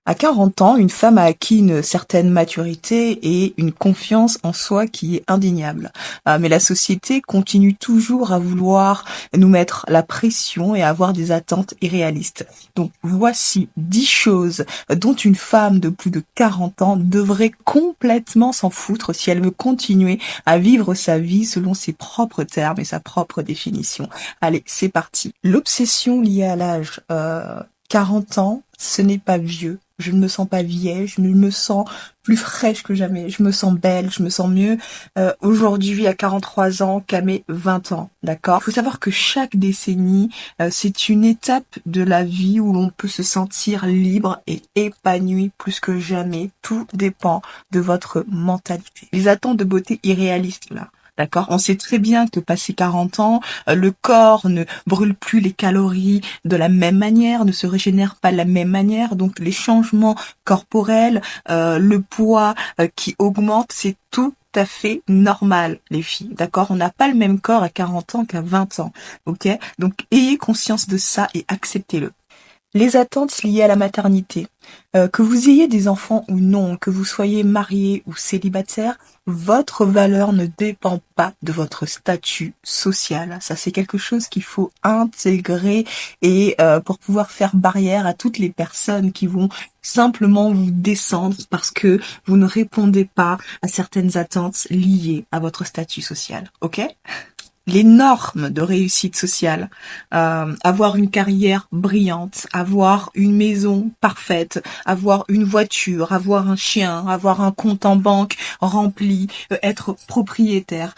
À 40 ans, une femme a acquis une certaine maturité et une confiance en soi qui est indéniable. Mais la société continue toujours à vouloir nous mettre la pression et à avoir des attentes irréalistes. Donc voici 10 choses dont une femme de plus de 40 ans devrait complètement s'en foutre si elle veut continuer à vivre sa vie selon ses propres termes et sa propre définition. Allez, c'est parti. L'obsession liée à l'âge. 40 ans, ce n'est pas vieux. Je ne me sens pas vieille, je me sens plus fraîche que jamais, je me sens belle, je me sens mieux aujourd'hui à 43 ans qu'à mes 20 ans, d'accord? Il faut savoir que chaque décennie, c'est une étape de la vie où l'on peut se sentir libre et épanoui plus que jamais. Tout dépend de votre mentalité. Les attentes de beauté irréalistes, là. D'accord? On sait très bien que passé 40 ans, le corps ne brûle plus les calories de la même manière, ne se régénère pas de la même manière. Donc les changements corporels, le poids qui augmente, c'est tout à fait normal, les filles. D'accord? On n'a pas le même corps à 40 ans qu'à 20 ans. Ok? Donc ayez conscience de ça et acceptez-le. Les attentes liées à la maternité. Que vous ayez des enfants ou non, que vous soyez marié ou célibataire, votre valeur ne dépend pas de votre statut social. Ça, c'est quelque chose qu'il faut intégrer et pour pouvoir faire barrière à toutes les personnes qui vont simplement vous descendre parce que vous ne répondez pas à certaines attentes liées à votre statut social. Ok? Les normes de réussite sociale, avoir une carrière brillante, avoir une maison parfaite, avoir une voiture, avoir un chien, avoir un compte en banque rempli, être propriétaire,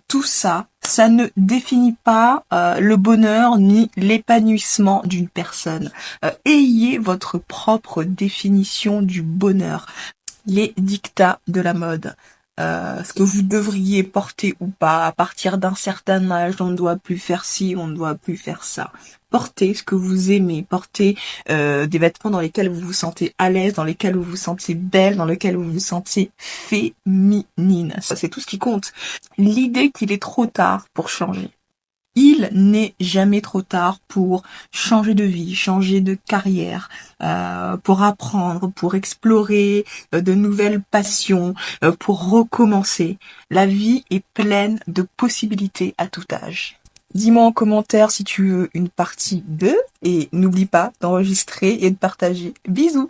tout ça, ça ne définit pas le bonheur ni l'épanouissement d'une personne. Ayez votre propre définition du bonheur. Les dictats de la mode. Ce que vous devriez porter ou pas, à partir d'un certain âge, on ne doit plus faire ci, on ne doit plus faire ça. Portez ce que vous aimez, portez des vêtements dans lesquels vous vous sentez à l'aise, dans lesquels vous vous sentez belle, dans lesquels vous vous sentez féminine. Ça, c'est tout ce qui compte. L'idée qu'il est trop tard pour changer. Il n'est jamais trop tard pour changer de vie, changer de carrière, pour apprendre, pour explorer de nouvelles passions, pour recommencer. La vie est pleine de possibilités à tout âge. Dis-moi en commentaire si tu veux une partie 2 et n'oublie pas d'enregistrer et de partager. Bisous!